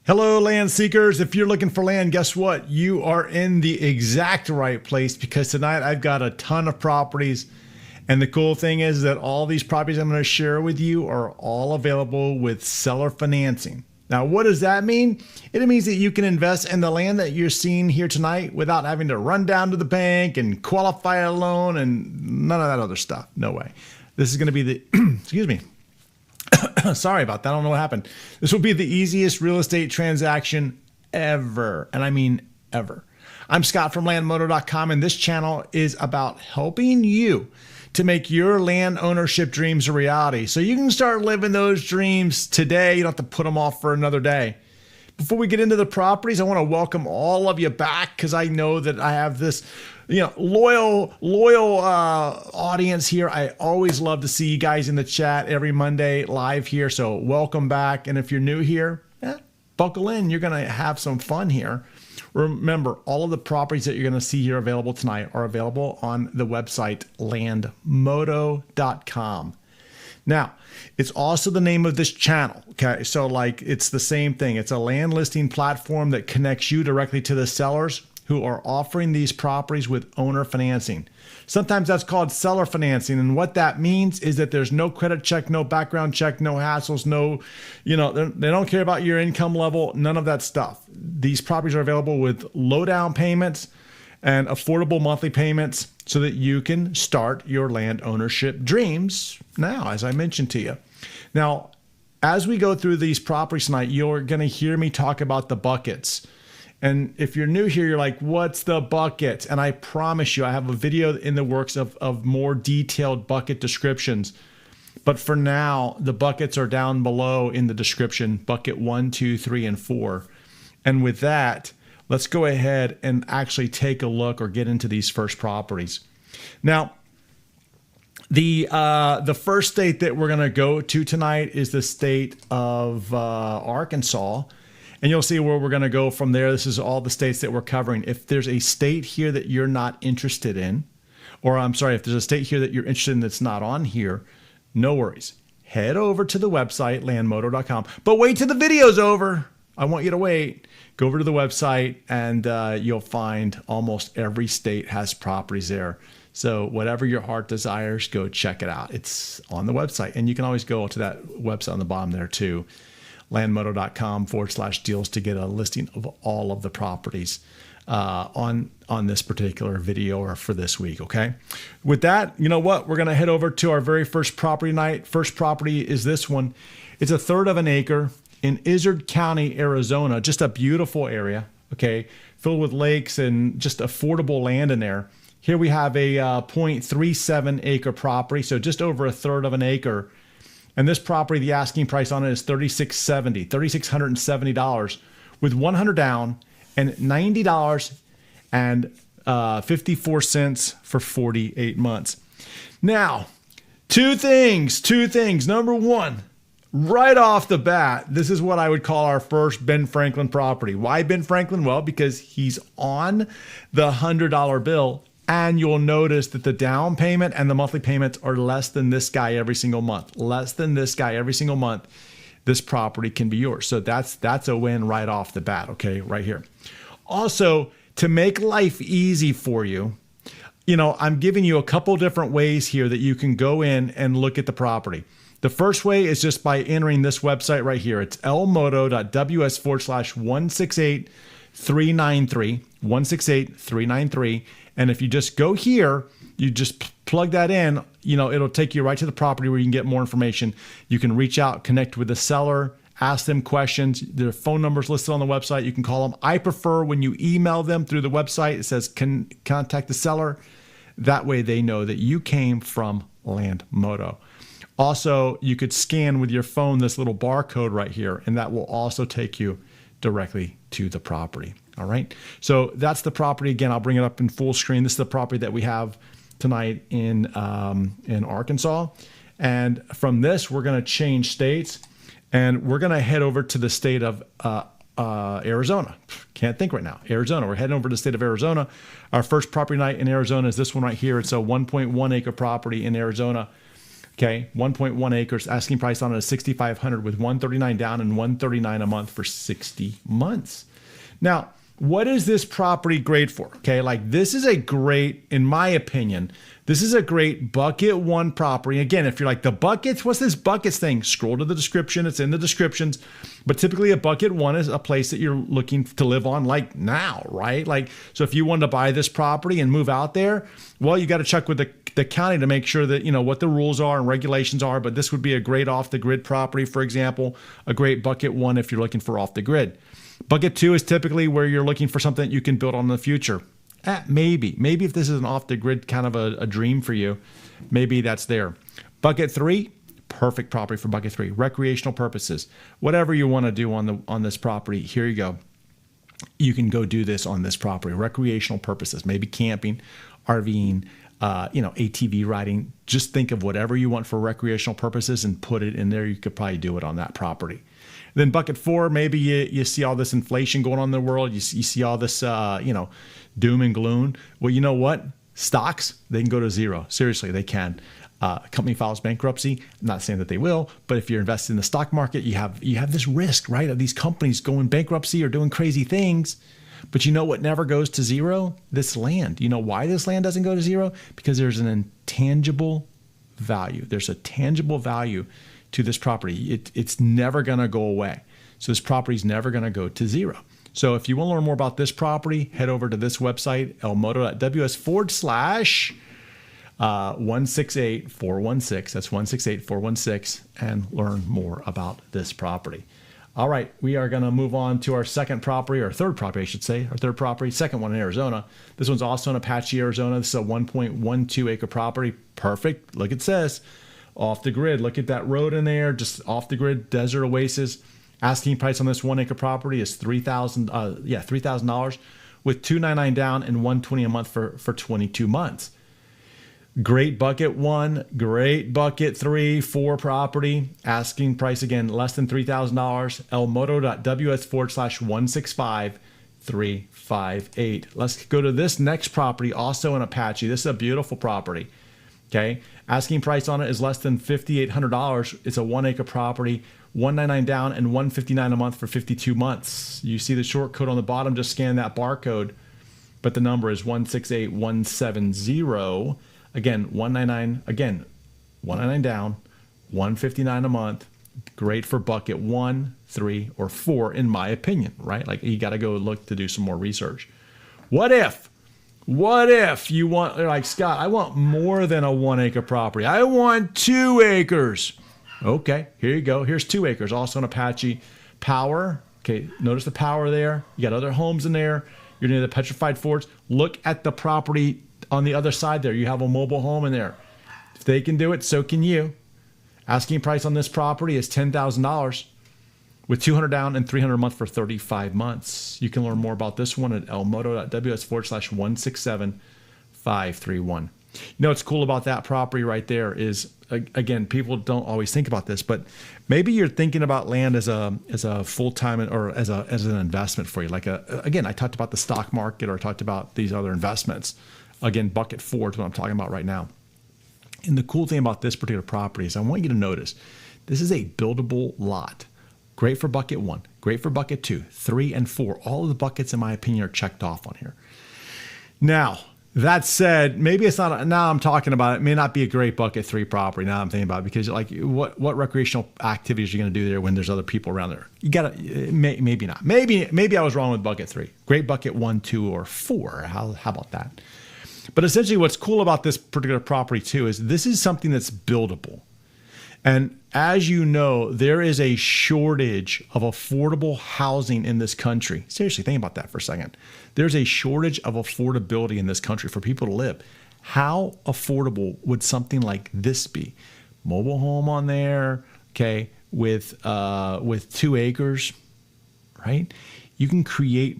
Hello, land seekers. If you're looking for land, guess what? You are in the exact right place because tonight I've got a ton of properties. And the cool thing is that all these properties I'm going to share with you are all available with seller financing. Now, what does that mean? It means that you can invest in the land that you're seeing here tonight without having to run down to the bank and qualify a loan and none of that other stuff. No way. This is going to be the, excuse me. Sorry about that. I don't know what happened. This will be the easiest real estate transaction ever. And I mean ever. I'm Scott from landmodo.com, and this channel is about helping you to make your land ownership dreams a reality so you can start living those dreams today. You don't have to put them off for another day. Before we get into the properties, I want to welcome all of you back because I know that I have this loyal audience here. I always love to see you guys in the chat every Monday live here. So welcome back. And if you're new here, buckle in. You're going to have some fun here. Remember, all of the properties that you're going to see here available tonight are available on the website landmodo.com. Now, it's also the name of this channel. Okay, so like it's the same thing. It's a land listing platform that connects you directly to the sellers who are offering these properties with owner financing. Sometimes that's called seller financing. And what that means is that there's no credit check, no background check, no hassles, they don't care about your income level, none of that stuff. These properties are available with low down payments and affordable monthly payments so that you can start your land ownership dreams now, as I mentioned to you. Now, as we go through these properties tonight, you're going to hear me talk about the buckets. And if you're new here, you're like, what's the bucket? And I promise you, I have a video in the works of more detailed bucket descriptions. But for now, the buckets are down below in the description, bucket 1, 2, 3, and 4. And with that, let's go ahead and actually take a look or get into these first properties. Now, the first state that we're going to go to tonight is the state of Arkansas. And you'll see where we're going to go from there. This is all the states that we're covering. If there's a state here that you're not interested in, or I'm sorry, if there's a state here that you're interested in that's not on here, no worries. Head over to the website, landmodo.com. But wait till the video's over. I want you to wait. Go over to the website, and you'll find almost every state has properties there. So whatever your heart desires, go check it out. It's on the website. And you can always go to that website on the bottom there too. landmodo.com/deals to get a listing of all of the properties on this particular video or for this week. Okay. With that, you know what? We're going to head over to our very first property night. First property is this one. It's 1/3 of an acre in Izard County, Arizona. Just a beautiful area. Okay. Filled with lakes and just affordable land in there. Here we have a 0.37 acre property. So just over 1/3 of an acre. And this property, the asking price on it is $3,670 with $100 down and $90.54 for 48 months. Now, two things. Number one, right off the bat, this is what I would call our first Ben Franklin property. Why Ben Franklin? Well, because he's on the $100 bill. And you'll notice that the down payment and the monthly payments are less than this guy every single month. Less than this guy every single month. This property can be yours. So that's a win right off the bat, okay, right here. Also, to make life easy for you, I'm giving you a couple different ways here that you can go in and look at the property. The first way is just by entering this website right here. It's lmodo.ws/168393, 168393. And if you just go here, you just plug that in, it'll take you right to the property where you can get more information. You can reach out, connect with the seller, ask them questions. Their phone number's listed on the website. You can call them. I prefer when you email them through the website, it says contact the seller. That way they know that you came from Landmodo. Also, you could scan with your phone this little barcode right here, and that will also take you directly to the property. All right. So that's the property. Again, I'll bring it up in full screen. This is the property that we have tonight in Arkansas. And from this, we're going to change states, and we're going to head over to the state of Arizona. Can't think right now. Arizona. We're heading over to the state of Arizona. Our first property night in Arizona is this one right here. It's a 1.1 acre property in Arizona. Okay, 1.1 acres. Asking price on it is $6,500 with $139 down and $139 a month for 60 months. Now, what is this property great for? Okay, like this is a great, in my opinion, this is a great bucket one property. Again, if you're like the buckets, what's this buckets thing? Scroll to the description. It's in the descriptions. But typically a bucket one is a place that you're looking to live on like now, right? Like, so if you wanted to buy this property and move out there, well, you got to check with the county to make sure that, you know, what the rules are and regulations are. But this would be a great off the grid property, for example, a great bucket one if you're looking for off the grid. Bucket two is typically where you're looking for something that you can build on in the future. Maybe if this is an off the grid kind of a dream for you, maybe that's there. Bucket three, perfect property for bucket three. Recreational purposes, whatever you want to do on this property, here you go. You can go do this on this property. Recreational purposes, maybe camping, RVing, ATV riding. Just think of whatever you want for recreational purposes and put it in there. You could probably do it on that property. Then bucket four, maybe you see all this inflation going on in the world. You see all this, doom and gloom. Well, you know what? Stocks, they can go to zero. Seriously, they can. A company files bankruptcy. I'm not saying that they will, but if you're invested in the stock market, you have this risk, right, of these companies going bankruptcy or doing crazy things. But you know what never goes to zero? This land. You know why this land doesn't go to zero? Because there's an intangible value. There's a tangible value to this property. It's never going to go away. So this property is never going to go to zero. So if you want to learn more about this property, head over to this website, elmoto.ws/168-416. That's 168-416, and learn more about this property. All right, we are going to move on to our second property, or third property, I should say, our third property, second one in Arizona. This one's also in Apache, Arizona. This is a 1.12 acre property. Perfect. Look, it says off the grid. Look at that road in there, just off the grid, desert oasis. Asking price on this 1 acre property is $3,000 with $299 down and $120 a month for 22 months. Great bucket one, great bucket 3, 4 property. Asking price again less than $3,000. elmoto.ws/165-358. Let's go to this next property, also in Apache. This is a beautiful property. Okay, asking price on it is less than $5,800. It's a 1 acre property, $199 down and $159 a month for 52 months. You see the short code on the bottom. Just scan that barcode, but the number is 168170. Again, $199 down, $159 a month. Great for bucket 1, 3, or 4, in my opinion. Right? Like, you got to go look to do some more research. What if you want, like, Scott, I want more than a 1 acre property. I want 2 acres. Okay, here you go. Here's 2 acres, also in Apache. Power. Okay, notice the power there. You got other homes in there. You're near the petrified forts. Look at the property on the other side there. You have a mobile home in there. If they can do it, so can you. Asking price on this property is $10,000 with $200 down and $300 a month for 35 months. You can learn more about this one at elmoto.ws/167-531. You know what's cool about that property right there is, again, people don't always think about this, but maybe you're thinking about land as a full-time or as an investment for you. Like, again, I talked about the stock market, or I talked about these other investments. Again, bucket 4 is what I'm talking about right now. And the cool thing about this particular property is I want you to notice this is a buildable lot. Great for bucket 1, great for bucket 2, 3, and 4. All of the buckets, in my opinion, are checked off on here. Now, that said, maybe it's not, now I'm talking about it, may not be a great bucket 3 property. Now I'm thinking about it, because like what recreational activities are you going to do there when there's other people around there? You got to, maybe not. Maybe I was wrong with bucket 3. Great bucket 1, 2, or 4. How about that? But essentially what's cool about this particular property too is this is something that's buildable. And as you know, there is a shortage of affordable housing in this country. Seriously, think about that for a second. There's a shortage of affordability in this country for people to live. How affordable would something like this be? Mobile home on there, okay, with 2 acres, right? You can create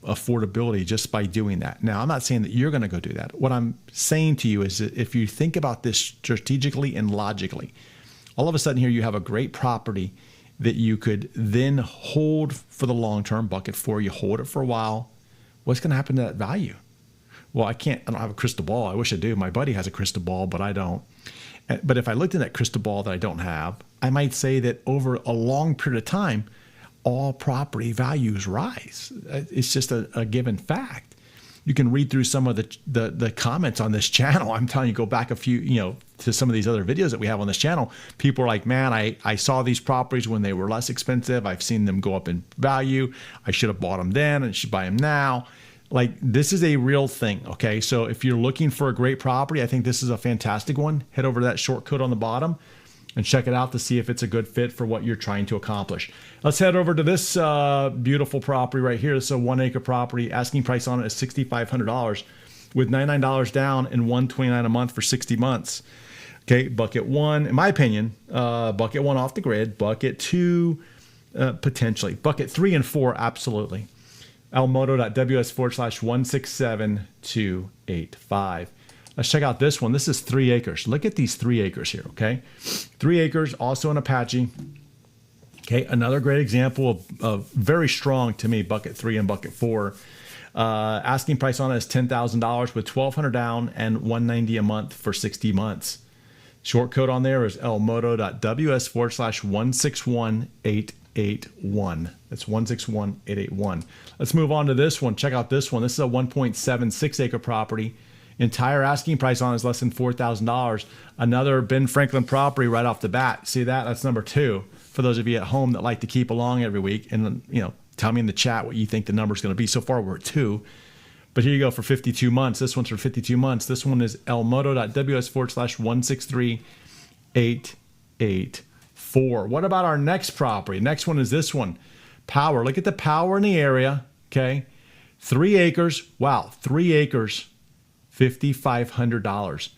affordability just by doing that. Now, I'm not saying that you're going to go do that. What I'm saying to you is that if you think about this strategically and logically, all of a sudden here you have a great property that you could then hold for the long term. Bucket 4, you hold it for a while. What's going to happen to that value? Well, I don't have a crystal ball. I wish I do. My buddy has a crystal ball, but I don't. But if I looked in that crystal ball that I don't have, I might say that over a long period of time, all property values rise. It's just a given fact. You can read through some of the comments on this channel. I'm telling you, go back a few, to some of these other videos that we have on this channel. People are like, man, I saw these properties when they were less expensive. I've seen them go up in value. I should have bought them then and should buy them now. Like, this is a real thing, okay? So if you're looking for a great property, I think this is a fantastic one. Head over to that short code on the bottom and check it out to see if it's a good fit for what you're trying to accomplish. Let's head over to this beautiful property right here. This is a 1 acre property. Asking price on it is $6,500 with $99 down and $129 a month for 60 months. Okay, bucket one, in my opinion, bucket one off the grid, bucket two, potentially. Bucket 3 and 4, absolutely. elmodo.ws/167285. Let's check out this one. This is 3 acres. Look at these 3 acres here, okay? 3 acres, also an Apache. Okay, another great example of very strong, to me, bucket 3 and bucket 4. Asking price on it is $10,000 with $1,200 down and $190 a month for 60 months. Short code on there is elmodo.ws/161881. That's 161881. Let's move on to this one. Check out this one. This is a 1.76 acre property. Entire asking price on is less than $4,000. Another Ben Franklin property right off the bat. See that? That's number 2. For those of you at home that like to keep along every week, and tell me in the chat what you think the number is going to be. So far, we're at 2. But here you go for 52 months. This one's for 52 months. This one is elmodo.ws/163884. What about our next property? Next one is this one. Power. Look at the power in the area. Okay. 3 acres. Wow. 3 acres. $5,500.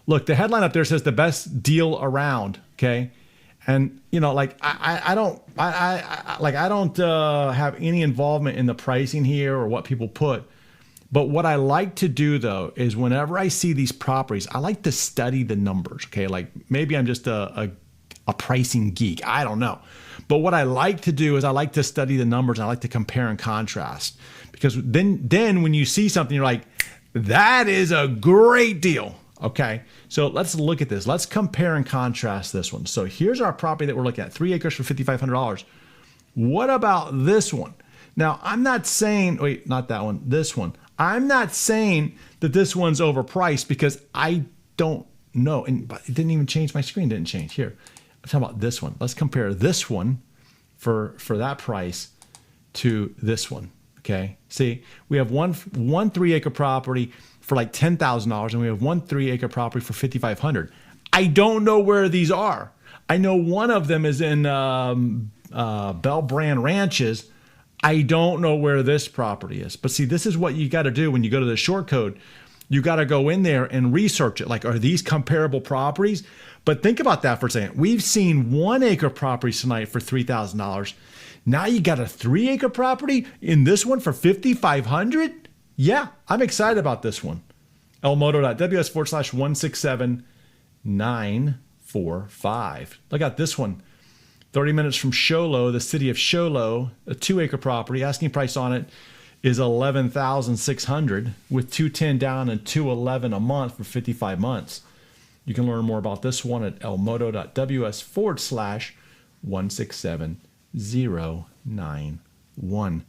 Look, the headline up there says the best deal around. Okay. And I don't have any involvement in the pricing here or what people put. But what I like to do, though, is whenever I see these properties, I like to study the numbers, okay? Like, maybe I'm just a pricing geek. I don't know. But what I like to do is I like to study the numbers, and I like to compare and contrast. Because then when you see something, you're like, that is a great deal, okay? So let's look at this. Let's compare and contrast this one. So here's our property that we're looking at, 3 acres for $5,500. What about this one? Now, I'm not saying, wait, not that one, this one. I'm not saying that this one's overpriced because I don't know. And it didn't even change. My screen didn't change. Here, let's talk about this one. Let's compare this one for that price to this one. Okay. See, we have one 3 acre property for like $10,000 and we have one 3 acre property for $5,500. I don't know where these are. I know one of them is in Bell Brand Ranches. I don't know where this property is. But see, this is what you got to do when you go to the short code. You got to go in there and research it. Like, are these comparable properties? But think about that for a second. We've seen 1 acre properties tonight for $3,000. Now you got a 3 acre property in this one for $5,500? Yeah, I'm excited about this one. elmodo.ws/167945. Look at this one. 30 minutes from Show Low, the city of Show Low, a 2 acre property. Asking price on it is $11,600 with $210 down and $211 a month for 55 months. You can learn more about this one at elmodo.ws/167091.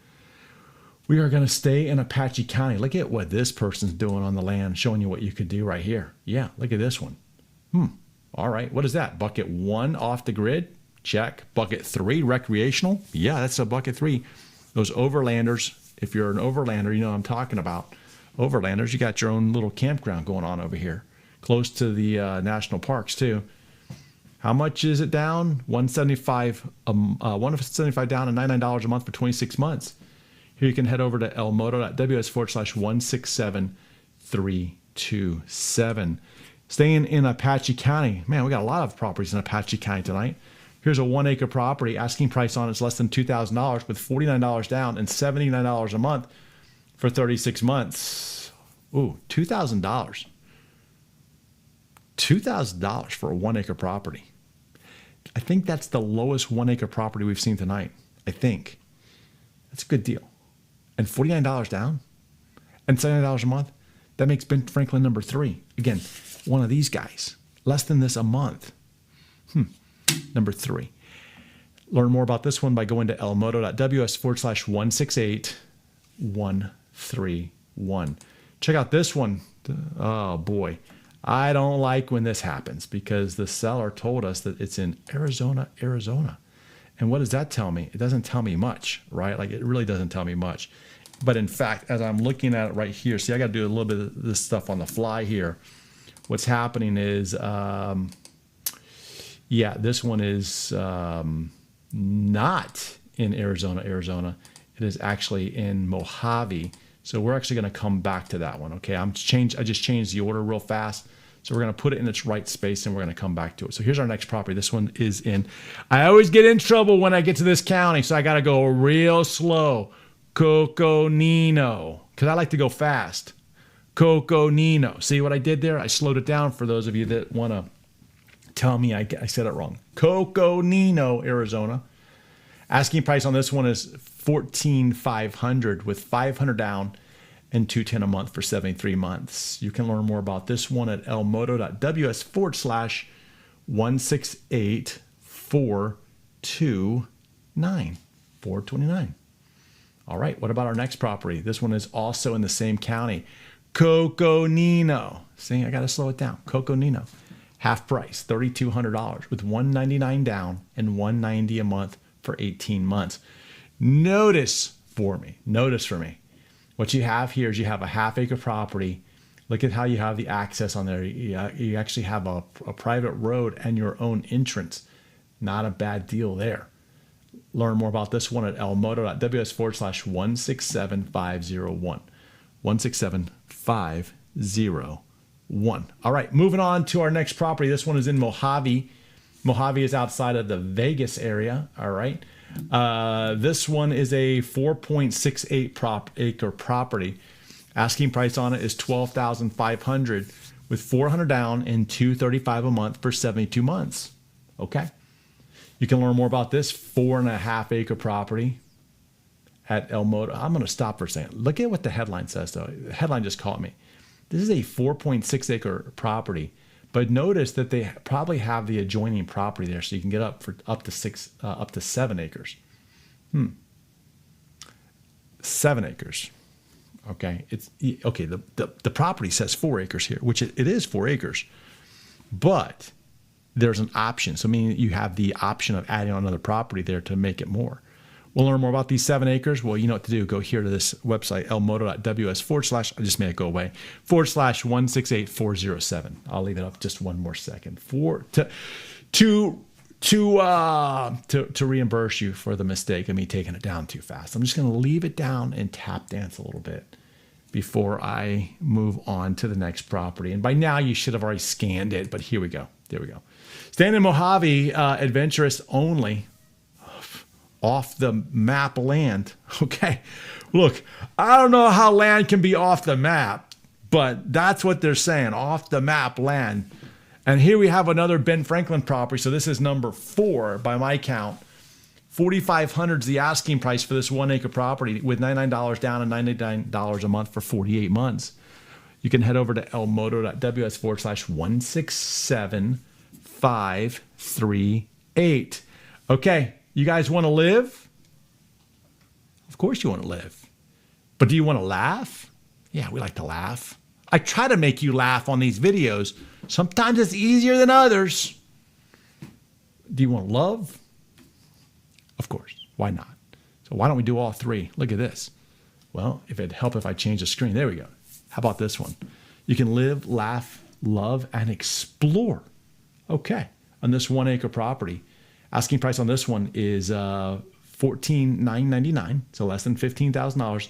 We are going to stay in Apache County. Look at what this person's doing on the land, showing you what you could do right here. Yeah, look at this one. All right, what is that? Bucket 1 off the grid? Check. Bucket 3, recreational? Yeah, that's a bucket 3. Those overlanders, if you're an overlander, you know what I'm talking about. Overlanders, you got your own little campground going on over here, close to the national parks too. How much is it down? $175 down and $99 a month for 26 months. Here you can head over to elmodo.ws/167327. Staying in Apache County. Man, we got a lot of properties in Apache County tonight. Here's a 1 acre property. Asking price on it's less than $2,000 with $49 down and $79 a month for 36 months. Ooh, $2,000. $2,000 for a 1 acre property. I think that's the lowest 1 acre property we've seen tonight. I think. That's a good deal. And $49 down and $79 a month. That makes Ben Franklin number 3. Again, one of these guys. Less than this a month. Number 3. Learn more about this one by going to elmodo.ws/168-131. Check out this one. Oh boy. I don't like when this happens because the seller told us that it's in Arizona. And what does that tell me? It doesn't tell me much, right? Like it really doesn't tell me much. But in fact, as I'm looking at it right here, see, I got to do a little bit of this stuff on the fly here. What's happening is, yeah, this one is not in Arizona. It is actually in Mojave. So we're actually going to come back to that one. Okay, I just changed the order real fast. So we're going to put it in its right space and we're going to come back to it. So here's our next property. This one is in, I always get in trouble when I get to this county, so I got to go real slow. Coconino, because I like to go fast. Coconino. See what I did there? I slowed it down for those of you that want to tell me I said it wrong. Coconino, Arizona. Asking price on this one is $14,500 with $500 down and $210 a month for 73 months. You can learn more about this one at elmodo.ws/168-429. All right, what about our next property? This one is also in the same county. Coconino. See, I got to slow it down. Coconino. Half price, $3,200 with $199 down and $190 a month for 18 months. Notice for me. What you have here is you have a half-acre property. Look at how you have the access on there. You actually have a private road and your own entrance. Not a bad deal there. Learn more about this one at elmodo.ws/167-501. 167-501. All right, moving on to our next property. This one is in Mojave. Mojave is outside of the Vegas area. All right. This one is a 4.68 acre property. Asking price on it is $12,500 with $400 down and $235 a month for 72 months. Okay. You can learn more about this 4.5 acre property at Elmodo. I'm going to stop for a second. Look at what the headline says, though. The headline just caught me. This is a 4.6 acre property, but notice that they probably have the adjoining property there, so you can get up to 7 acres. 7 acres. Okay, it's okay. The property says 4 acres here, which it is 4 acres, but there's an option. So meaning you have the option of adding on another property there to make it more. We'll learn more about these 7 acres. Well, you know what to do. Go here to this website, elmodo.ws/ I just made it go away, /168-407. I'll leave it up just one more second to reimburse you for the mistake of me taking it down too fast. I'm just going to leave it down and tap dance a little bit before I move on to the next property. And by now you should have already scanned it, but here we go. There we go. Staying in Mojave, adventurous only. Off the map land. Okay. Look, I don't know how land can be off the map, but that's what they're saying. Off the map land. And here we have another Ben Franklin property. So this is number 4 by my count. $4,500 is the asking price for this 1 acre property with $99 down and $99 a month for 48 months. You can head over to elmodo.ws/167-538. Okay. You guys want to live? Of course you want to live. But do you want to laugh? Yeah, we like to laugh. I try to make you laugh on these videos. Sometimes it's easier than others. Do you want to love? Of course. Why not? So why don't we do all 3? Look at this. Well, if it'd help if I change the screen. There we go. How about this one? You can live, laugh, love, and explore. Okay. On this 1 acre property. Asking price on this one is $14,999, so less than $15,000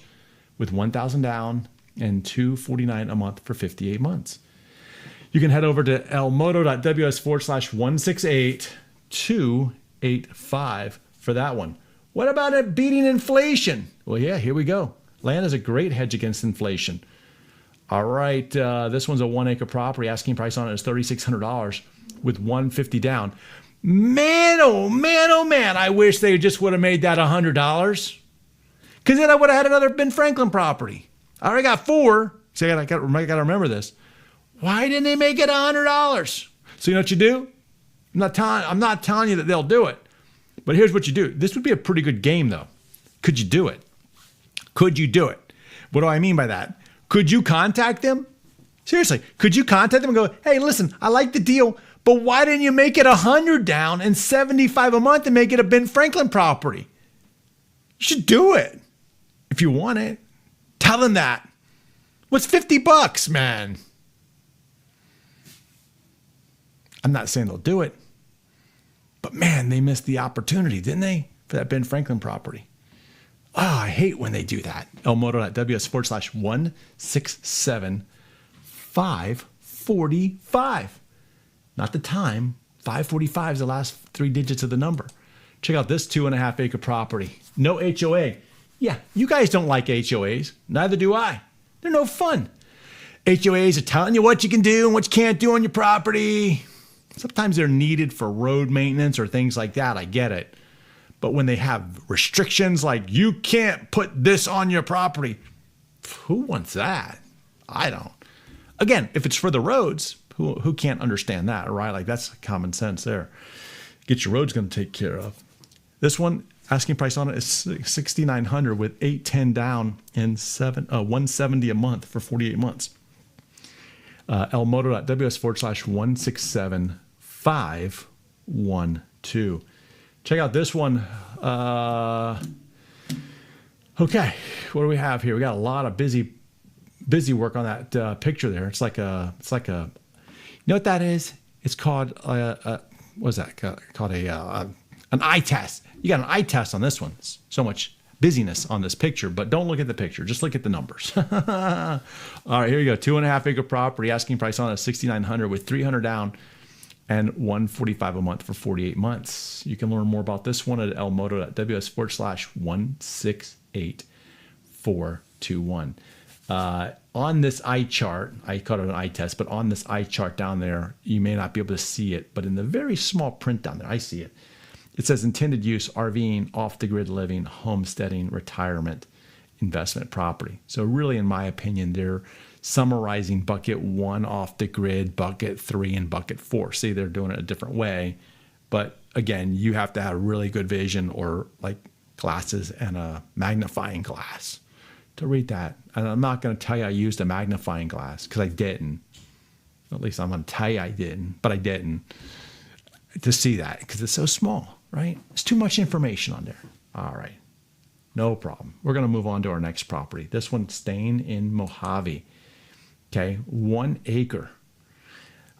with $1,000 down and $249 a month for 58 months. You can head over to elmodo.ws/168-285 for that one. What about it beating inflation? Well, yeah, here we go. Land is a great hedge against inflation. All right, this one's a 1 acre property. Asking price on it is $3,600 with $150 down. Man, oh man, I wish they just would have made that $100. Because then I would have had another Ben Franklin property. I already got 4. So I got to remember this. Why didn't they make it $100? So you know what you do? I'm not telling you that they'll do it, but here's what you do. This would be a pretty good game, though. Could you do it? Could you do it? What do I mean by that? Could you contact them? Seriously, could you contact them and go, hey, listen, I like the deal, but why didn't you make it 100 down and 75 a month and make it a Ben Franklin property? You should do it if you want it. Tell them that. What's $50, man? I'm not saying they'll do it, but man, they missed the opportunity, didn't they, for that Ben Franklin property? Oh, I hate when they do that. elmoto.ws/167545. Not the time. 545 is the last 3 digits of the number. Check out this 2.5 acre property. No HOA. Yeah, you guys don't like HOAs. Neither do I. They're no fun. HOAs are telling you what you can do and what you can't do on your property. Sometimes they're needed for road maintenance or things like that. I get it. But when they have restrictions like you can't put this on your property, who wants that? I don't. Again, if it's for the roads, who can't understand that, right? Like that's common sense there. Get your roads going to take care of. This one, asking price on it is $6,900 with $810 down and $170 a month for 48 months. elmoto.ws/167512. Check out this one. Okay, what do we have here? We got a lot of busy work on that picture there. It's like a. You know what that is? It's called what's that called? An eye test. You got an eye test on this one. So much busyness on this picture, but don't look at the picture. Just look at the numbers. All right, here you go. 2.5 acre property. Asking price on it $6,900 with $300 down and $145 a month for 48 months. You can learn more about this one at elmoto.ws/168421. On this eye chart, I call it an eye test, but on this eye chart down there, you may not be able to see it, but in the very small print down there, I see it. It says intended use, RVing, off-the-grid living, homesteading, retirement, investment property. So really, in my opinion, they're summarizing bucket 1 off the grid, bucket 3, and bucket 4. See, they're doing it a different way. But again, you have to have really good vision or like glasses and a magnifying glass to read that. And I'm not going to tell you I used a magnifying glass because I didn't. At least I'm going to tell you I didn't, but I didn't to see that because it's so small, right? It's too much information on there. All right. No problem. We're going to move on to our next property. This one's staying in Mojave. Okay. 1 acre.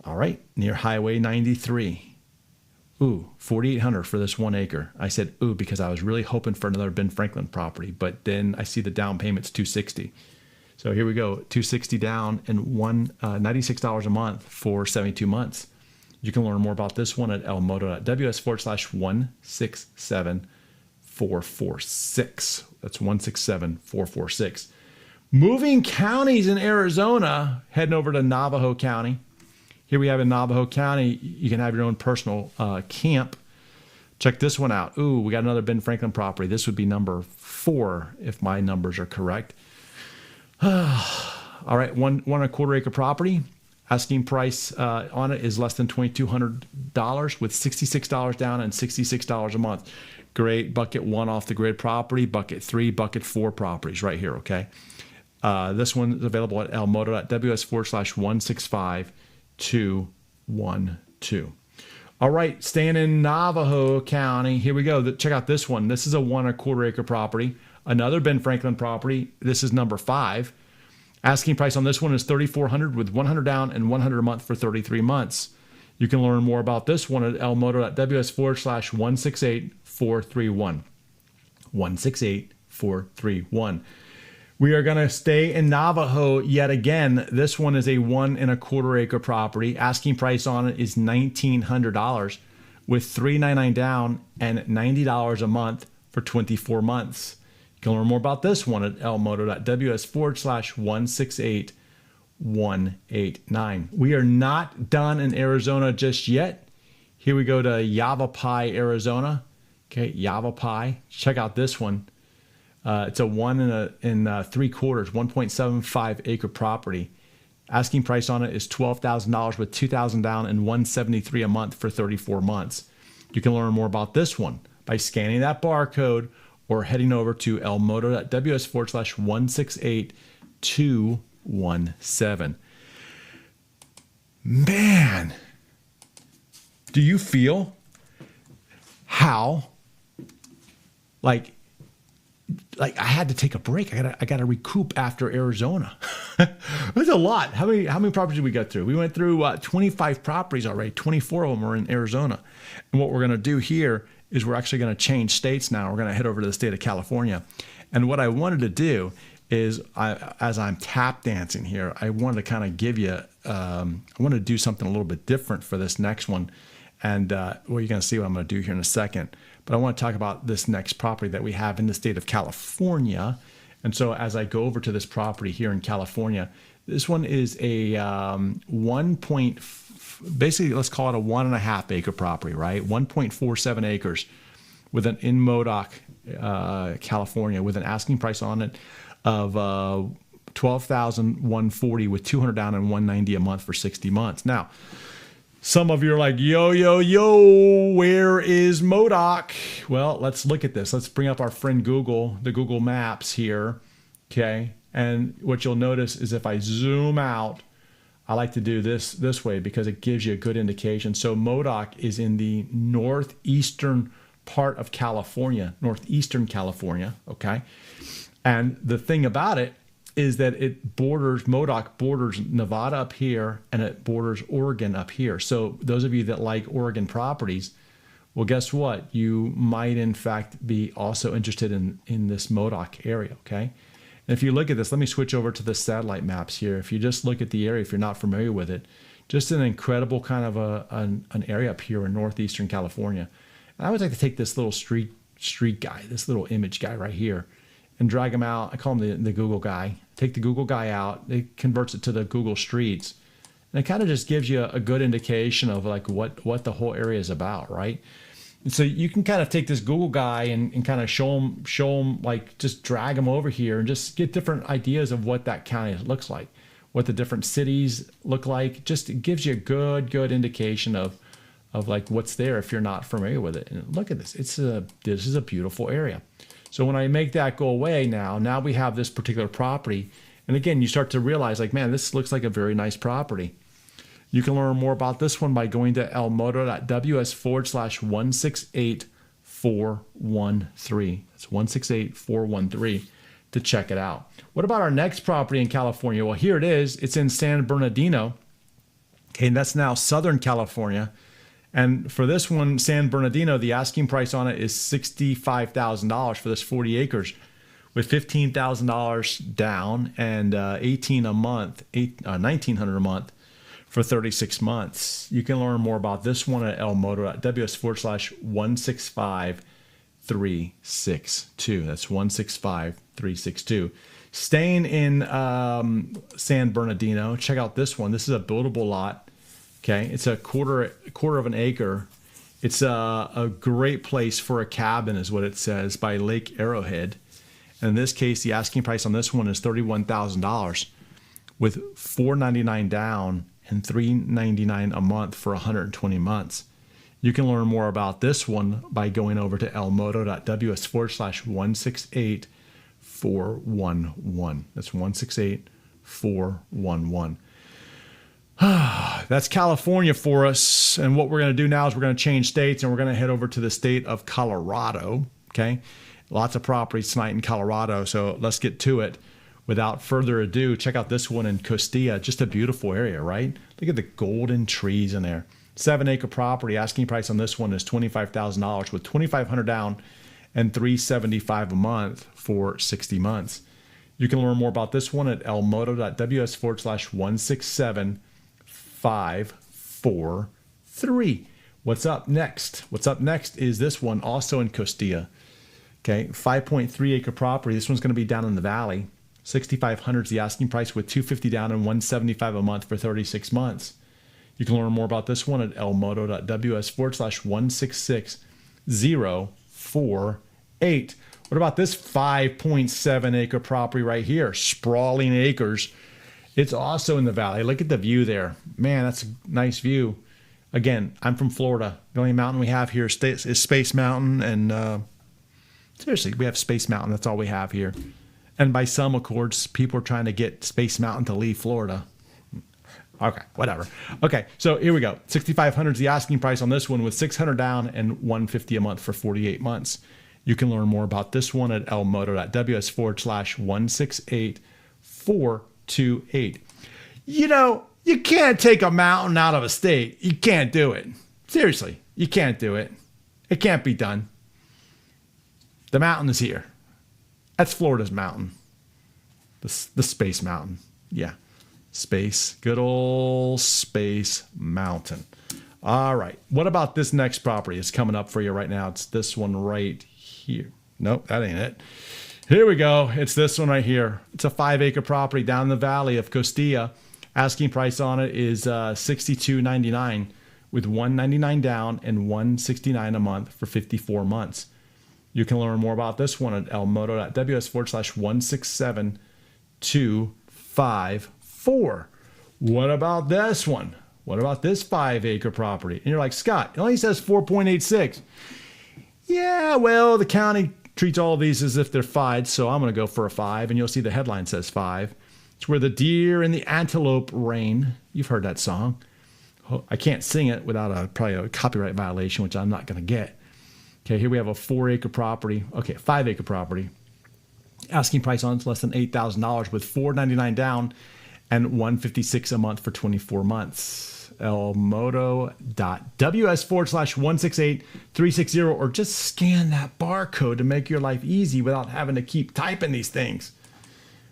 All right. Near Highway 93. Ooh, $4,800 for this 1 acre. I said, ooh, because I was really hoping for another Ben Franklin property, but then I see the down payment's $260. So here we go, $260 down and $96 a month for 72 months. You can learn more about this one at elmoto.ws/167446. That's 167446. Moving counties in Arizona, heading over to Navajo County. Here we have in Navajo County, you can have your own personal camp. Check this one out. Ooh, we got another Ben Franklin property. This would be number 4 if my numbers are correct. All right, 1.25 acre property. Asking price on it is less than $2,200 with $66 down and $66 a month. Great bucket 1 off the grid property, bucket 3, bucket 4 properties right here, okay? This one is available at elmoto.ws/165212. All right, staying in Navajo County. Here we go. Check out this one. This is a 1.25 acre property. Another Ben Franklin property. This is number 5. Asking price on this one is $3,400 with $100 down and $100 a month for 33 months. You can learn more about this one at elmoto.ws/168431. 168431. We are going to stay in Navajo yet again. This one is a 1.25 acre property. Asking price on it is $1,900 with $399 down and $90 a month for 24 months. You can learn more about this one at elmoto.ws/168189. We are not done in Arizona just yet. Here we go to Yavapai, Arizona. Okay, Yavapai. Check out this one. It's a 1 3/4, 1.75 acre property. Asking price on it is $12,000 with $2,000 down and $173 a month for 34 months. You can learn more about this one by scanning that barcode or heading over to elmoto.ws/168-217. Man, do you feel how like I had to take a break. I got to recoup after Arizona. That's a lot. How many properties did we get through? We went through 25 properties already. 24 of them are in Arizona. And what we're going to do here is we're actually going to change states now. We're going to head over to the state of California. And what I wanted to do is, as I'm tap dancing here, I wanted to kind of give you, I want to do something a little bit different for this next one. And well, you're going to see what I'm going to do here in a second. But I want to talk about this next property that we have in the state of California. And so as I go over to this property here in California, this one is a basically, let's call it a 1.5 acre property, right? 1.47 acres with an in Modoc, California, with an asking price on it of $12,140 with $200 down and $190 a month for 60 months. Now, some of you are like, yo, where is Modoc? Well, let's look at this. Let's bring up our friend Google, the Google Maps here, okay? And what you'll notice is if I zoom out, I like to do this way because it gives you a good indication. So Modoc is in the northeastern part of California, northeastern California, okay? And the thing about it is that Modoc borders Nevada up here and it borders Oregon up here. So those of you that like Oregon properties, well, guess what? You might in fact be also interested in this Modoc area, okay? And if you look at this, let me switch over to the satellite maps here. If you just look at the area, if you're not familiar with it, just an incredible kind of an area up here in northeastern California. And I would like to take this little street guy, this little image guy right here, and drag him out. I call him the Google guy. Take the Google guy out. It converts it to the Google Streets. And it kind of just gives you a good indication of like what the whole area is about, right? And so you can kind of take this Google guy and kind of show him like just drag him over here and just get different ideas of what that county looks like, what the different cities look like. Just it gives you a good indication of like what's there if you're not familiar with it. And look at this. This is a beautiful area. So when I make that go away now we have this particular property. And again, you start to realize like, man, this looks like a very nice property. You can learn more about this one by going to elmoto.ws/168-413. That's 168-413 to check it out. What about our next property in California? Well, here it is. It's in San Bernardino. Okay, and that's now Southern California. And for this one, San Bernardino, the asking price on it is $65,000 for this 40 acres with $15,000 down and $1,900 a month for 36 months. You can learn more about this one at elmoto.ws/165362. That's 165362. Staying in San Bernardino, check out this one. This is a buildable lot. Okay, it's a quarter of an acre. It's a great place for a cabin is what it says by Lake Arrowhead. And in this case, the asking price on this one is $31,000 with $499 down and $399 a month for 120 months. You can learn more about this one by going over to elmoto.ws/168-411. That's 168-411. That's California for us. And what we're going to do now is we're going to change states and we're going to head over to the state of Colorado. Okay. Lots of properties tonight in Colorado. So let's get to it. Without further ado, check out this one in Costilla. Just a beautiful area, right? Look at the golden trees in there. 7-acre property. Asking price on this one is $25,000 with $2,500 down and $375 a month for 60 months. You can learn more about this one at elmoto.ws/167-543. What's up next? What's up next is this one also in Costilla. Okay, 5.3 acre property. This one's going to be down in the valley. 6,500 is the asking price with $250 down and $175 a month for 36 months. You can learn more about this one at elmoto.ws/166-048. What about this 5.7 acre property right here? Sprawling acres. It's also in the valley. Look at the view there. Man, that's a nice view. Again, I'm from Florida. The only mountain we have here is Space Mountain. And seriously, we have Space Mountain. That's all we have here. And by some, of course, people are trying to get Space Mountain to leave Florida. Okay, whatever. Okay, so here we go. $6,500 is the asking price on this one with $600 down and $150 a month for 48 months. You can learn more about this one at elmoto.ws/168428. You know, you can't take a mountain out of a state. You can't do it. Seriously, you can't do it. It can't be done. The mountain is here. That's Florida's mountain. The Space Mountain. Yeah. Space. Good old Space Mountain. All right. What about this next property? It's coming up for you right now. It's this one right here. Nope, that ain't it. Here we go. It's this one right here. It's a 5-acre property down in the valley of Costilla. Asking price on it is $62.99 with $199 down and $169 a month for 54 months. You can learn more about this one at elmoto.ws/167254. What about this one? What about this 5-acre property? And you're like, Scott, it only says 4.86. Yeah, well, the county treats all of these as if they're 5, so I'm going to go for a 5, and you'll see the headline says 5. It's where the deer and the antelope reign. You've heard that song. I can't sing it without probably a copyright violation, which I'm not going to get. Okay, here we have a 4-acre property. Okay, 5-acre property. Asking price on it's less than $8,000 with $499 down and $156 a month for 24 months. elmoto.ws/168360, or just scan that barcode to make your life easy without having to keep typing these things.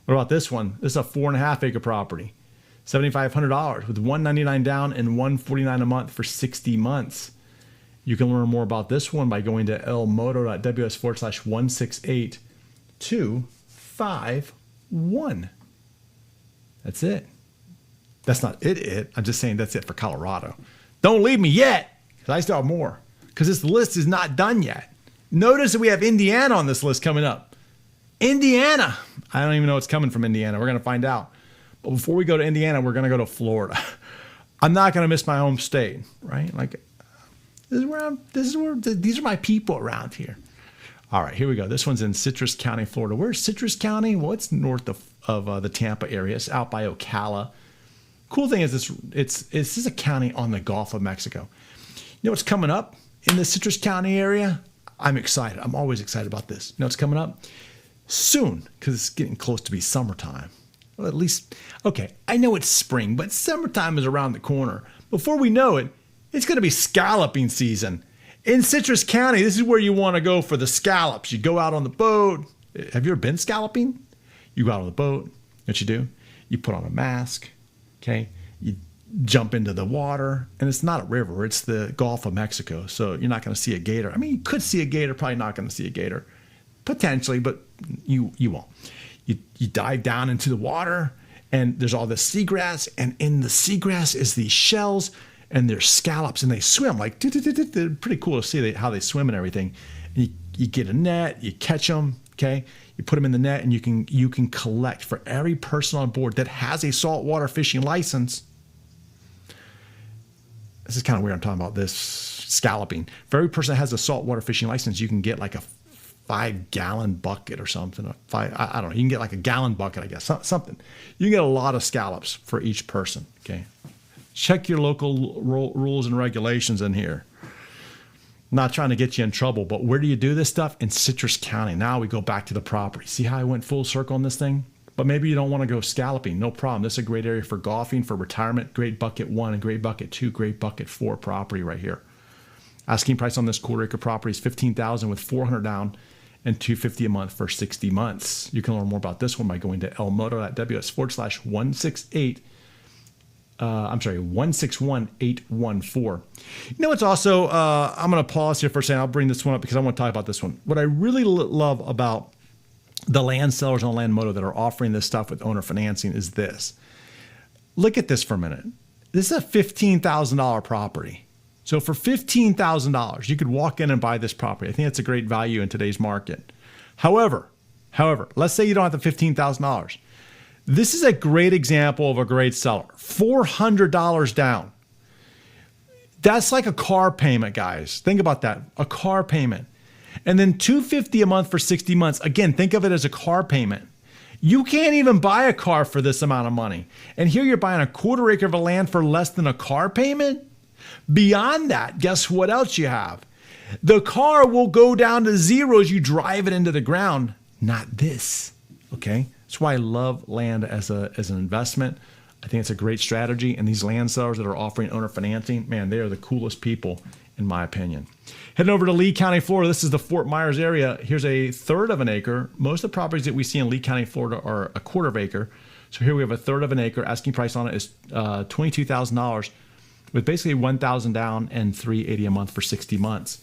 What about this one? This is a 4.5-acre property. $7,500 with $199 down and $149 a month for 60 months. You can learn more about this one by going to elmoto.ws/168251. That's it. That's not it. I'm just saying that's it for Colorado. Don't leave me yet, because I still have more. Because this list is not done yet. Notice that we have Indiana on this list coming up. Indiana. I don't even know what's coming from Indiana. We're going to find out. But before we go to Indiana, we're going to go to Florida. I'm not going to miss my home state, right? Like, these are my people around here. All right, here we go. This one's in Citrus County, Florida. Where's Citrus County? Well, it's north of the Tampa area. It's out by Ocala. Cool thing is this is a county on the Gulf of Mexico. You know what's coming up in the Citrus County area? I'm excited. I'm always excited about this. You know what's coming up? Soon, because it's getting close to be summertime. Well, at least, okay, I know it's spring, but summertime is around the corner. Before we know it, it's going to be scalloping season. In Citrus County, this is where you want to go for the scallops. You go out on the boat. Have you ever been scalloping? You go out on the boat. What you do? You put on a mask. Okay, you jump into the water, and it's not a river, it's the Gulf of Mexico, so you're not going to see a gator. I mean, you could see a gator, probably not going to see a gator, potentially, but you won't. You dive down into the water, and there's all this seagrass, and in the seagrass is these shells, and there's scallops, and they swim like, they're pretty cool to see how they swim and everything. And you get a net, you catch them, okay? You put them in the net, and you can collect for every person on board that has a saltwater fishing license. This is kind of weird. I'm talking about this scalloping. For every person that has a saltwater fishing license, you can get like a 5-gallon bucket or something. I don't know. You can get like a gallon bucket, I guess. Something. You can get a lot of scallops for each person. Okay. Check your local rules and regulations in here. Not trying to get you in trouble, but where do you do this stuff? In Citrus County. Now we go back to the property. See how I went full circle on this thing? But maybe you don't want to go scalloping. No problem. This is a great area for golfing, for retirement. Great Bucket 1 and Great Bucket 2, Great Bucket 4 property right here. Asking price on this 1/4-acre property is $15,000 with $400 down and $250 a month for 60 months. You can learn more about this one by going to elmoto.ws/161,814. You know, it's also, I'm going to pause here for a second. I'll bring this one up because I want to talk about this one. What I really love about the land sellers on Land Moto that are offering this stuff with owner financing is this. Look at this for a minute. This is a $15,000 property. So for $15,000, you could walk in and buy this property. I think that's a great value in today's market. However, let's say you don't have the $15,000. This is a great example of a great seller. $400 down. That's like a car payment, guys. Think about that. A car payment. And then $250 a month for 60 months. Again, think of it as a car payment. You can't even buy a car for this amount of money. And here you're buying a quarter acre of land for less than a car payment? Beyond that, guess what else you have? The car will go down to zero as you drive it into the ground. Not this, okay? That's why I love land as an investment. I think it's a great strategy. And these land sellers that are offering owner financing, man, they are the coolest people, in my opinion. Heading over to Lee County, Florida. This is the Fort Myers area. Here's a third of an acre. Most of the properties that we see in Lee County, Florida are a quarter of an acre. So here we have a third of an acre. Asking price on it is $22,000 with basically $1,000 down and $380 a month for 60 months.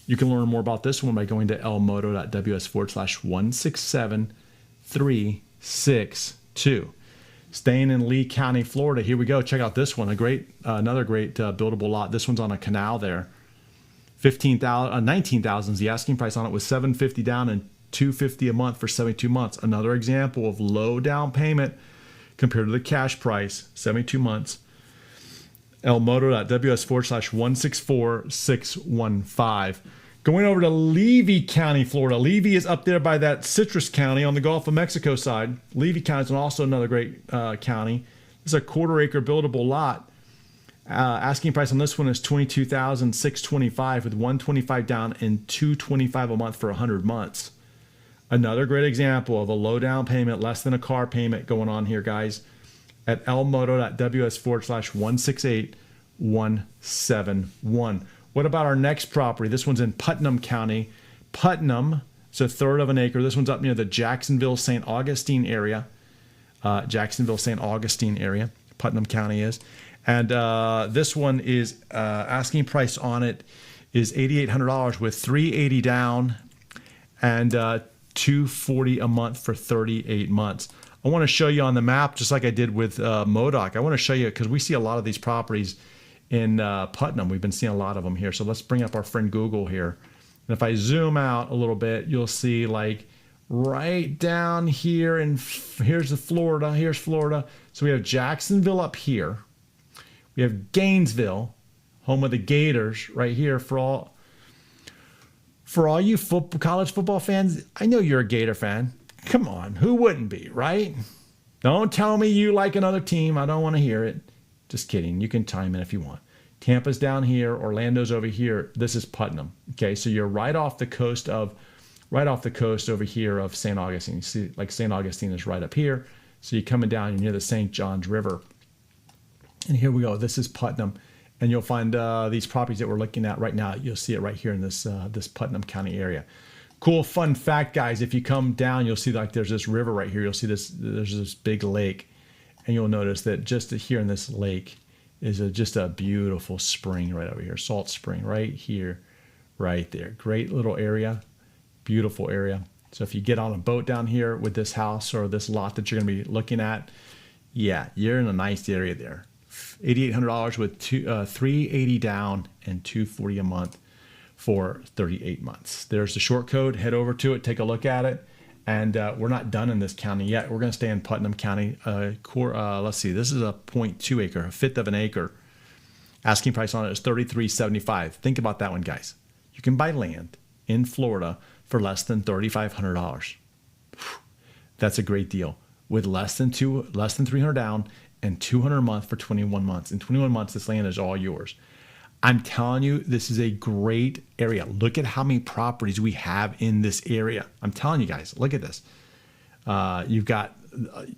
You can learn more about this one by going to elmoto.ws/167362. Staying in Lee County, Florida. Here we go. Check out this one. Another great buildable lot. This one's on a canal there. $19,000 is the asking price on it with $750 down and $250 a month for 72 months. Another example of low down payment compared to the cash price, 72 months. elmoto.ws/164615. Going over to Levy County, Florida. Levy is up there by that Citrus County on the Gulf of Mexico side. Levy County is also another great county. This is a quarter acre buildable lot. Asking price on this one is $22,625 with $125 down and $225 a month for 100 months. Another great example of a low down payment, less than a car payment going on here, guys, at elmoto.ws/168171. What about our next property? This one's in Putnam County. Putnam, it's a third of an acre. This one's up near the Jacksonville-St. Augustine area. Jacksonville-St. Augustine area, Putnam County is. And this one is asking price on it is $8,800 with $380 down and $240 a month for 38 months. I want to show you on the map, just like I did with Modoc. I want to show you because we see a lot of these properties in Putnam. We've been seeing a lot of them here. So let's bring up our friend Google here. And if I zoom out a little bit, you'll see like right down here, and here's the Florida. Here's Florida. So we have Jacksonville up here. We have Gainesville, home of the Gators, right here. For all you college football fans, I know you're a Gator fan. Come on, who wouldn't be, right? Don't tell me you like another team. I don't want to hear it. Just kidding. You can chime in if you want. Tampa's down here. Orlando's over here. This is Putnam. Okay, so you're right off the coast over here of St. Augustine. You see, like St. Augustine is right up here. So you're coming down, you're near the St. Johns River. And here we go. This is Putnam. And you'll find these properties that we're looking at right now. You'll see it right here in this Putnam County area. Cool fun fact, guys. If you come down, you'll see like there's this river right here. You'll see there's this big lake. And you'll notice that just here in this lake is just a beautiful spring right over here. Salt spring right here, right there. Great little area. Beautiful area. So if you get on a boat down here with this house or this lot that you're going to be looking at, yeah, you're in a nice area there. $8,800 with $380 down and $240 a month for 38 months. There's the short code. Head over to it, take a look at it. And we're not done in this county yet. We're going to stay in Putnam County. Let's see. This is a 0.2 acre, a fifth of an acre. Asking price on it is $33.75. Think about that one, guys. You can buy land in Florida for less than $3,500. That's a great deal with less than $300 down and $200 a month for 21 months. In 21 months, this land is all yours. I'm telling you, this is a great area. Look at how many properties we have in this area. I'm telling you guys, look at this. You've got,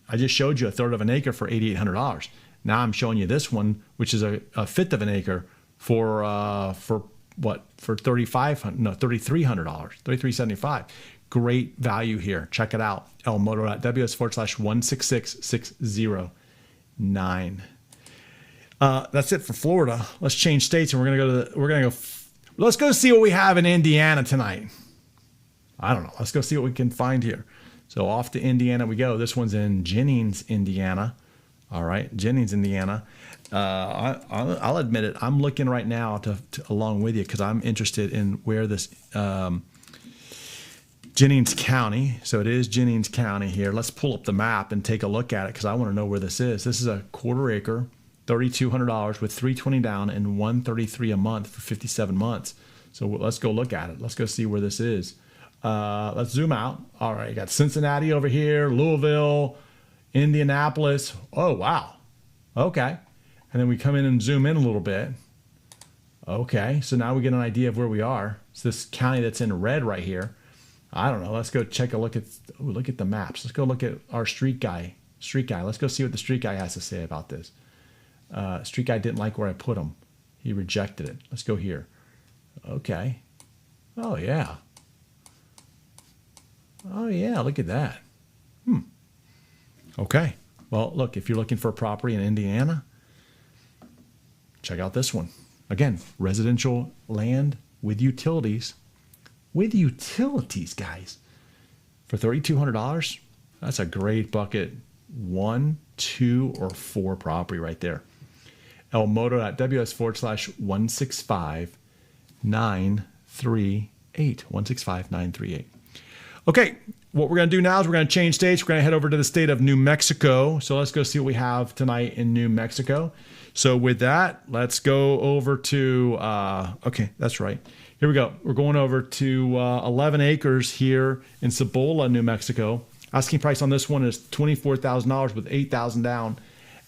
I just showed you a third of an acre for $8,800. Now I'm showing you this one, which is a fifth of an acre for what? For $3,300, $3,375. Great value here. Check it out. elmoto.ws/166609. That's it for Florida. Let's change states, and let's go see what we have in Indiana tonight. I don't know. Let's go see what we can find here. So off to Indiana we go. This one's in Jennings, Indiana. All right, Jennings, Indiana. I'll admit it. I'm looking right now to along with you because I'm interested in where this Jennings County. So it is Jennings County here. Let's pull up the map and take a look at it because I want to know where this is. This is a quarter acre, $3,200 with $320 down and $133 a month for 57 months. So let's go look at it. Let's go see where this is. Let's zoom out. All right, you got Cincinnati over here, Louisville, Indianapolis. Oh, wow. Okay. And then we come in and zoom in a little bit. Okay, so now we get an idea of where we are. It's this county that's in red right here. I don't know. Let's go check a look at look at the maps. Let's go look at our street guy. Let's go see what the street guy has to say about this. Street guy didn't like where I put him. He rejected it. Let's go here. Okay. Oh yeah. Oh yeah. Look at that. Okay. Well, look, if you're looking for a property in Indiana, check out this one. Again, residential land with utilities. With utilities, guys. For $3,200, that's a great bucket 1, 2, or 4 property right there. elmoto.ws/165-938. 165-938. Okay, what we're going to do now is we're going to change states. We're going to head over to the state of New Mexico. So let's go see what we have tonight in New Mexico. So with that, let's go over to, okay, that's right. Here we go. We're going over to 11 acres here in Cibola, New Mexico. Asking price on this one is $24,000 with $8,000 down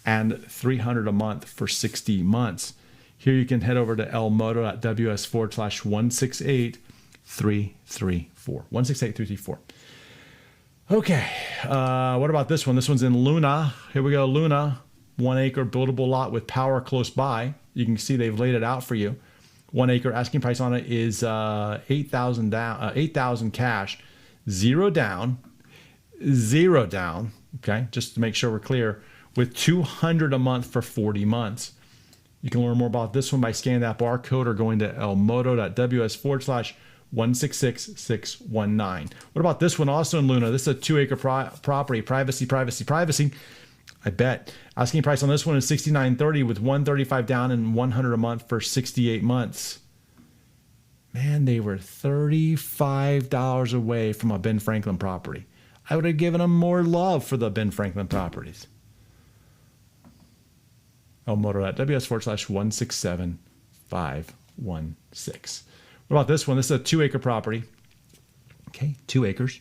and $300 a month for 60 months. Here you can head over to elmoto.ws/168-334. 168-334. Okay. What about this one? This one's in Luna. Here we go. Luna, 1 acre buildable lot with power close by. You can see they've laid it out for you. 1 acre asking price on it is $8,000 down, $8,000 cash, zero down. Okay, just to make sure we're clear, with $200 a month for 40 months. You can learn more about this one by scanning that barcode or going to elmoto.ws/166619. What about this one also in Luna? This is a 2 acre property, privacy. I bet. Asking price on this one is $69.30 with $135 down and $100 a month for 68 months. Man, they were $35 away from a Ben Franklin property. I would have given them more love for the Ben Franklin properties. elmoto.ws/167-516. What about this one? This is a 2 acre property. Okay, 2 acres.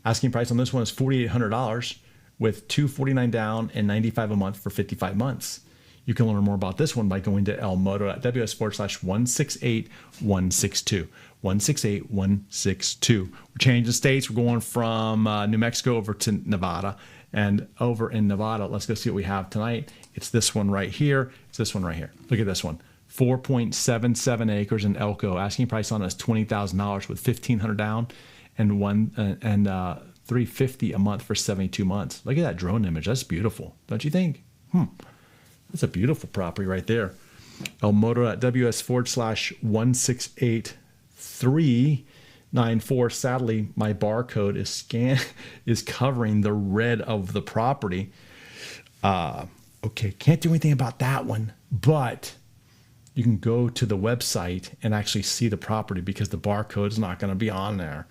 Asking price on this one is $4,800 with $249 down and $95 a month for 55 months. You can learn more about this one by going to elmoto.ws/168-162. 168-162. We're changing states. We're going from New Mexico over to Nevada. And over in Nevada, let's go see what we have tonight. It's this one right here. It's this one right here. Look at this one. 4.77 acres in Elko. Asking price on it is $20,000 with $1,500 down and $350 a month for 72 months. Look at that drone image. That's beautiful, don't you think? That's a beautiful property right there. elmoto.ws/168-394. Sadly, my barcode is covering the red of the property. Okay, can't do anything about that one, but you can go to the website and actually see the property because the barcode is not going to be on there.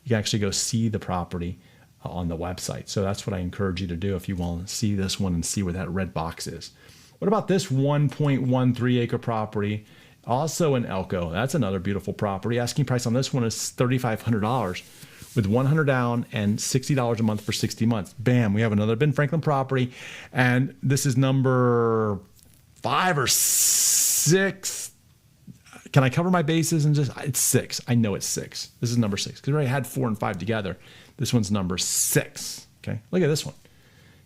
You can actually go see the property on the website. So that's what I encourage you to do if you want to see this one and see where that red box is. What about this 1.13 acre property, also in Elko? That's another beautiful property. Asking price on this one is $3,500 with $100 down and $60 a month for 60 months. Bam, we have another Ben Franklin property. And this is number 5 or 6. Can I cover my bases and just, it's 6. I know it's 6. This is number 6 because we already had 4 and 5 together. This one's number 6. Okay, look at this one.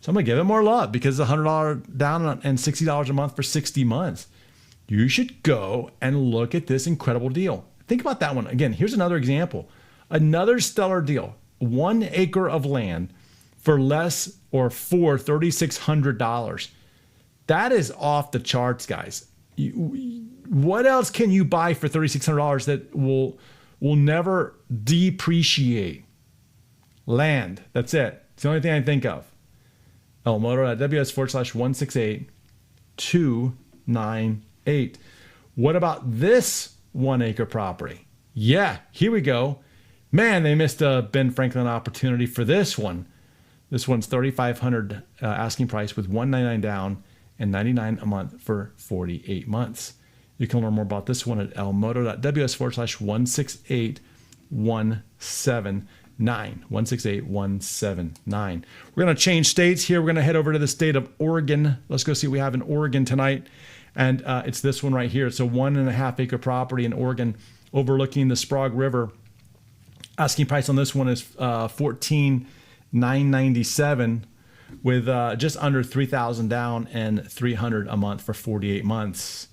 So I'm going to give it more love because it's $100 down and $60 a month for 60 months. You should go and look at this incredible deal. Think about that one. Again, here's another example. Another stellar deal. 1 acre of land for less or for $3,600. That is off the charts, guys. What else can you buy for $3,600 that will never depreciate? Land. That's it. It's the only thing I think of. elmoto.ws/168-298. What about this 1 acre property? Yeah, here we go. Man, they missed a Ben Franklin opportunity for this one. This one's $3,500 asking price with $199 down and $99 a month for 48 months. You can learn more about this one at elmoto.ws/168179. 168179. We're going to change states here. We're going to head over to the state of Oregon. Let's go see what we have in Oregon tonight. And it's this one right here. It's a 1.5 acre property in Oregon overlooking the Sprague River. Asking price on this one is $14,997 with just under $3,000 down and $300 a month for 48 months.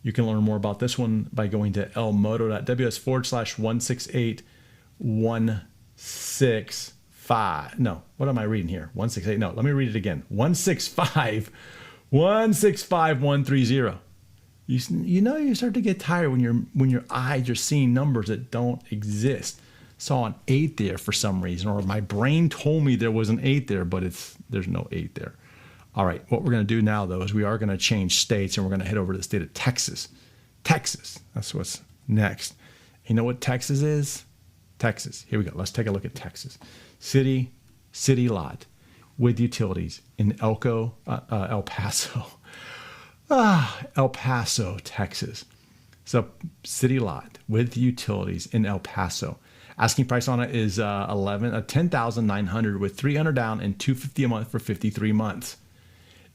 You can learn more about this one by going to elmoto.ws/168-165. No, what am I reading here? 168. No, let me read it again. 165-130. You know you start to get tired when your eyes are seeing numbers that don't exist. Saw an 8 there for some reason, or my brain told me there was an 8 there, but there's no 8 there. All right, what we're going to do now, though, is we are going to change states, and we're going to head over to the state of Texas. Texas, that's what's next. You know what Texas is? Texas. Here we go. Let's take a look at Texas. City lot with utilities in El Paso. El Paso, Texas. So city lot with utilities in El Paso. Asking price on it is $10,900 with $300 down and $250 a month for 53 months.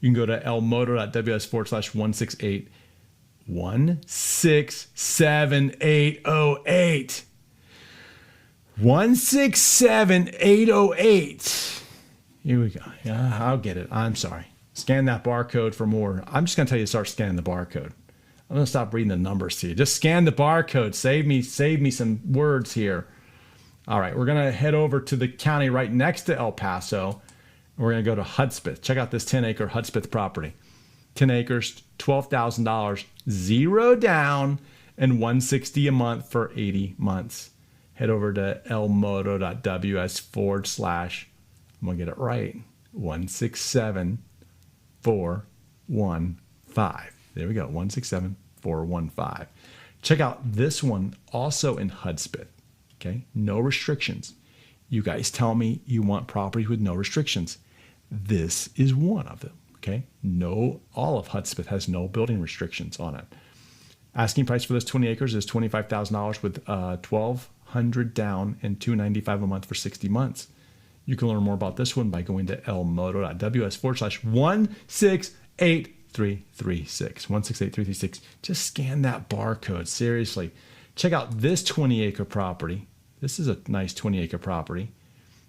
You can go to elmoto.ws/168-167-808. 167-808. Here we go. Yeah, I'll get it. I'm sorry. Scan that barcode for more. I'm just going to tell you to start scanning the barcode. I'm going to stop reading the numbers to you. Just scan the barcode. Save me some words here. All right, we're going to head over to the county right next to El Paso. We're going to go to Hudspeth. Check out this 10-acre Hudspeth property. 10 acres, $12,000, 0 down, and $160 a month for 80 months. Head over to elmoto.ws/, I'm going to get it right, 167415. There we go, 167415. Check out this one also in Hudspeth. Okay, no restrictions. You guys tell me you want property with no restrictions. This is one of them. Okay, all of Hudspeth has no building restrictions on it. Asking price for this 20 acres is $25,000 with $1,200 down and $295 a month for 60 months. You can learn more about this one by going to elmoto.ws/168-336. 168-336. Just scan that barcode. Seriously. Check out this 20-acre property. This is a nice 20-acre property.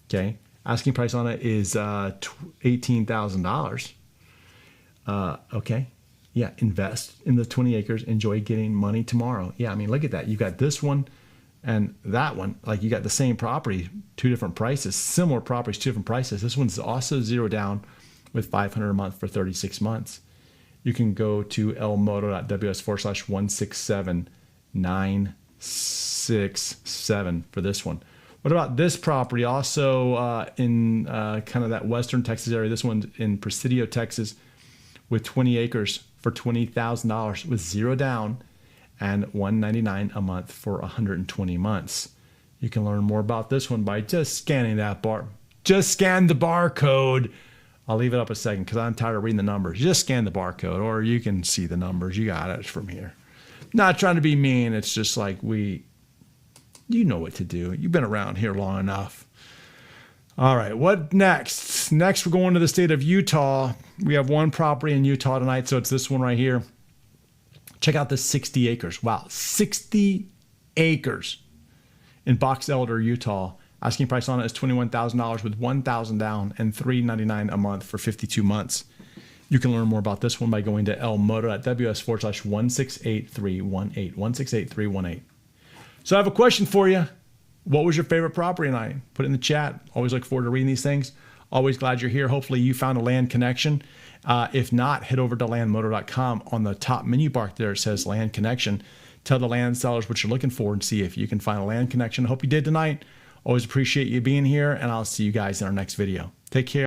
Okay. Asking price on it is $18,000. Okay. Yeah. Invest in the 20 acres. Enjoy getting money tomorrow. Yeah. I mean, look at that. You got this one and that one. Like you got the same property, 2 different prices, similar properties, 2 different prices. This one's also 0 down with $500 a month for 36 months. You can go to elmoto.ws/167-967 for this one. What about this property? Also in kind of that western Texas area. This one's in Presidio, Texas, with 20 acres for $20,000 with 0 down and $199 a month for 120 months. You can learn more about this one by just scanning that Just scan the barcode. I'll leave it up a second because I'm tired of reading the numbers. Just scan the barcode, or you can see the numbers. You got it from here. Not trying to be mean. It's just like you know what to do. You've been around here long enough. All right, what next? Next, we're going to the state of Utah. We have one property in Utah tonight, so it's this one right here. Check out this 60 acres. Wow, 60 acres in Box Elder, Utah. Asking price on it is $21,000 with $1,000 down and $399 a month for 52 months. You can learn more about this one by going to elmoto.ws/168-318. 168-318. So I have a question for you. What was your favorite property tonight? Put it in the chat. Always look forward to reading these things. Always glad you're here. Hopefully you found a land connection. If not, head over to landmoto.com. On the top menu bar there, it says land connection. Tell the land sellers what you're looking for and see if you can find a land connection. I hope you did tonight. Always appreciate you being here, and I'll see you guys in our next video. Take care.